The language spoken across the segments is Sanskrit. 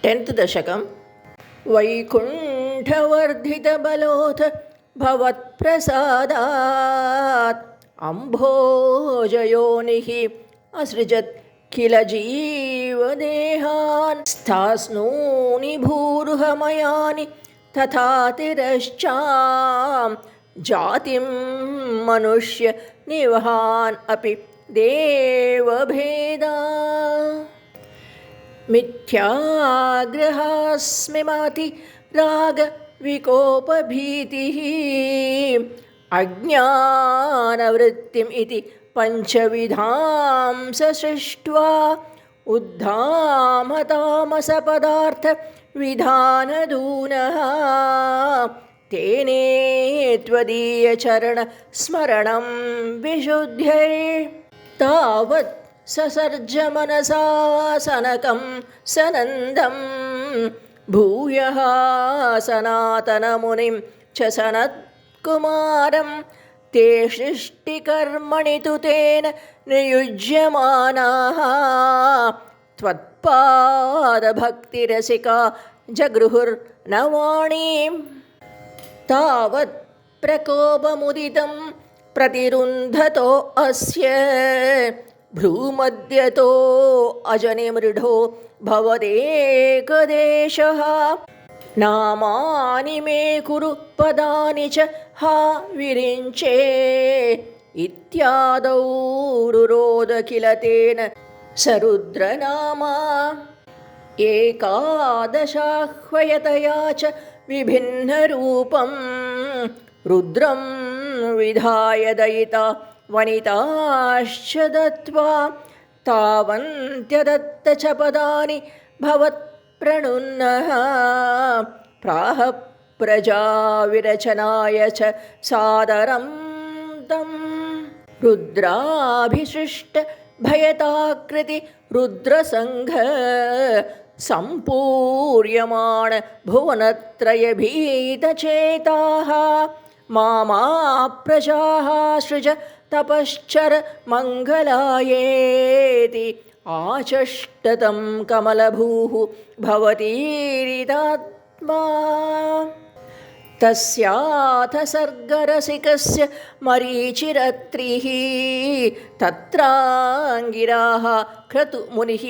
10th दशकं वैकुण्ठवर्धितबलोऽथ भवत्प्रसादात् अम्भोजयोनिः असृजत् किल जीवदेहान् स्थास्नूनि भूरुहमयानि तथा तिरश्चां जातिं मनुष्य निवहान् अपि देवभेदा मिथ्याग्रहास्मिमाति रागविकोपभीतिः अज्ञानवृत्तिम् इति पञ्चविधां सृष्ट्वा उद्धामतामसपदार्थविधानदूनः तेने त्वदीयचरणस्मरणं विशुद्ध्यै तावत् ससर्जमनसा सनकं सनन्दं भूयः सनातनमुनिं च सनत्कुमारं ते सृष्टिकर्मणि तु तेन नियुज्यमानाः त्वत्पादभक्तिरसिका जगृहुर्नवाणीं तावत् प्रकोपमुदितं प्रतिरुन्धतो अस्य भ्रूमध्यतो अजनिमृढो भवदेकदेशः नामानि मे कुरु पदानि च हा विरिञ्चे इत्यादौ रुरोद किल तेन सरुद्रनामा एकादशाह्वयतया च विभिन्नरूपं रुद्रं विधाय दयिता वनिताश्च दत्त्वा तावन्त्यदत्त च पदानि भवत्प्रणुन्नः प्राह प्रजाविरचनाय च सादरं तं रुद्राभिसृष्ट भयताकृति रुद्रसङ्घ सम्पूर्यमाण भुवनत्रयभीतचेताः माप्रजाः सृज तपश्चर मङ्गलायेति आचष्टतं कमलभूः भवतीरितात्मा तस्याथ सर्गरसिकस्य मरीचिरत्रिः तत्राङ्गिराः क्रतुमुनिः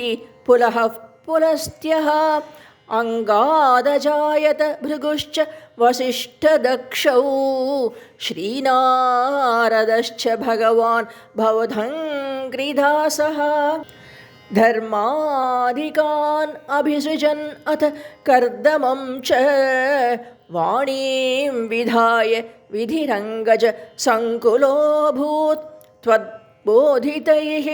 पुलः पुलस्त्यः अङ्गादजायत भृगुश्च वसिष्ठदक्षौ श्रीनारदश्च भगवान् भवधङ्घ्रिदासः धर्माधिकान् अभिसृजन् अथ कर्दमं च वाणीं विधाय विधिरङ्गज सङ्कुलोऽभूत् त्वद्बोधितैः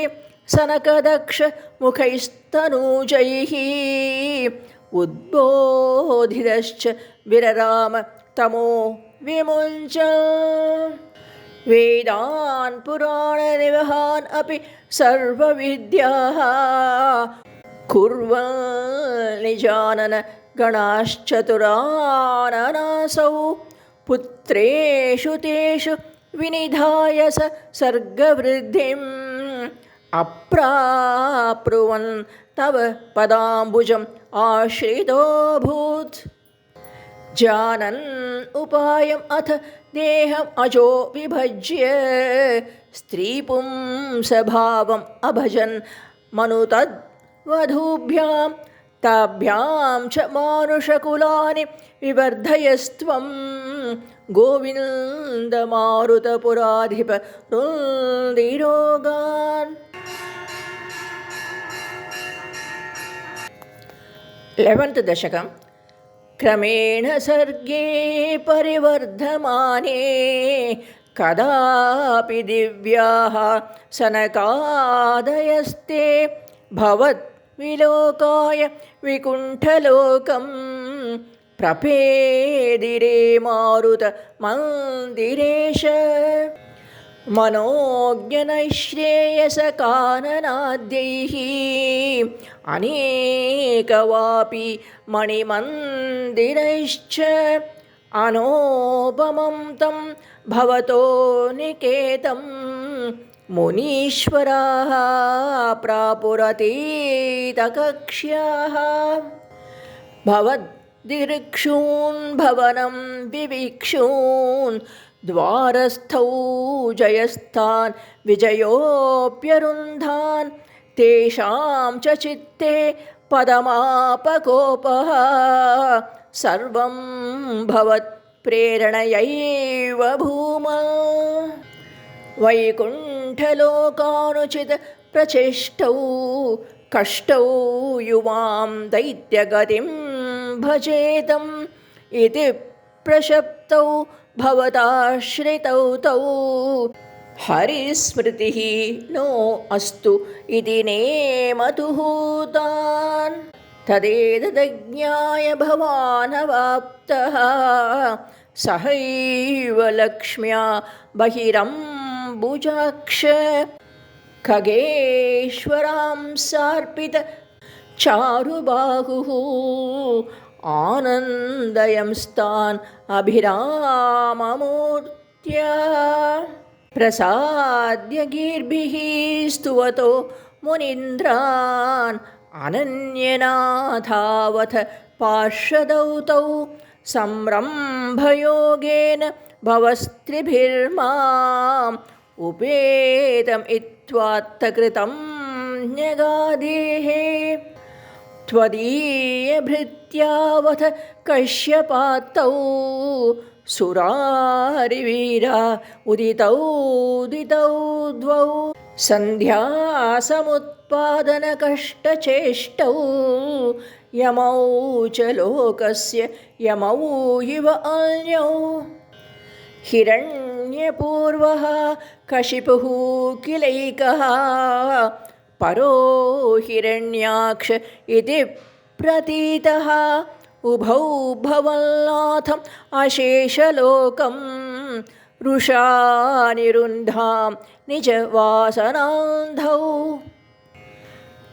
सनकदक्ष मुखैस्तनूजैः उद्बोधितश्च विरराम तमो विमुञ्च वेदान् पुराणनिवहान् अपि सर्वविद्याः कुर्वन् निजानन गणाश्चतुराननासौ पुत्रेषु तेषु विनिधाय स सर्गवृद्धिम् अप्राप्नुवन् तव पदाम्बुजम् आश्रितोऽभूत् जानन् उपायम् अथ देहम् अजो विभज्य स्त्रीपुंसभावम् अभजन् मनुतद्वधूभ्यां ताभ्यां च मानुषकुलानि विवर्धयस्त्वं गोविन्दमारुतपुराधिप रुन्दिरोगान् 11th दशकं क्रमेण सर्गे परिवर्धमाने कदापि दिव्याः सनकादयस्ते भवत् विलोकाय विकुण्ठलोकं प्रपेदिरे मारुत मन्दिरेश मनोज्ञनैश्रेयसकाननाद्यैः अनेकवापि मणिमन्दिरैश्च अनोपमं तं भवतो निकेतं मुनीश्वराः प्रापुरतीतकक्ष्याः भवद्दिऋक्षून् भवनं विवीक्षून् द्वारस्थौ जयस्थान् विजयोऽप्यरुन्धान् तेषां च चित्ते पदमापकोपः सर्वं भवत्प्रेरणयैव भूमा वैकुण्ठलोकानुचित प्रचेष्टौ कष्टौ युवां दैत्यगतिं भजेतम् इति प्रशप्तौ भवताश्रितौ तौ हरिस्मृतिः नो अस्तु इति नेमतुः तान् तदेतदज्ञाय भवानवाप्तः सहैव लक्ष्म्या बहिरम्बुजाक्ष खगेश्वरां सार्पित चारुबाहुः आनन्दयंस्तान् अभिराममूर्त्या प्रसाद्य गीर्भिः स्तुवतो मुनीन्द्रान् अनन्यनाथावथ पार्षदौ तौ संरम्भयोगेन भवस्त्रिभिर्माम् उपेतम् इत्त्वात्तकृतं न्यगादेः त्वदीयभृत्यावथ कश्यपात्तौ सुरारिवीरा उदितौ द्वौ सन्ध्यासमुत्पादनकष्टचेष्टौ यमौ च लोकस्य यमौ इव अन्यौ हिरण्यपूर्वः कशिपुः किलैकः परो हिरण्याक्ष इति प्रतीतः उभौ भवन्नाथम् अशेषलोकं रुषानिरुन्धां निजवासनान्धौ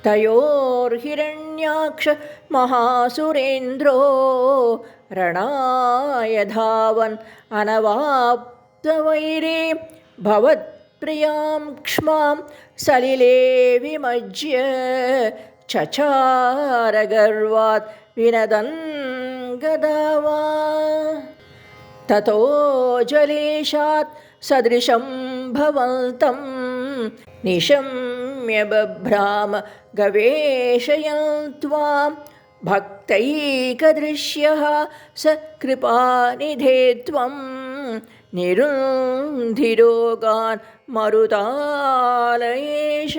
तयोर्हिरण्याक्ष महासुरेन्द्रो रणाय धावन् अनवाप्तवैरे भवत्प्रियां क्ष्मां सलिले विमज्य चचारगर्वात् विनदन् गदावा ततो जलेशात् सदृशं भवन्तं निशम्य बभ्राम गवेषयन् त्वां भक्तैकदृश्यः स कृपानिधे त्वं निरुन्धिरोगान् मरुतालयेश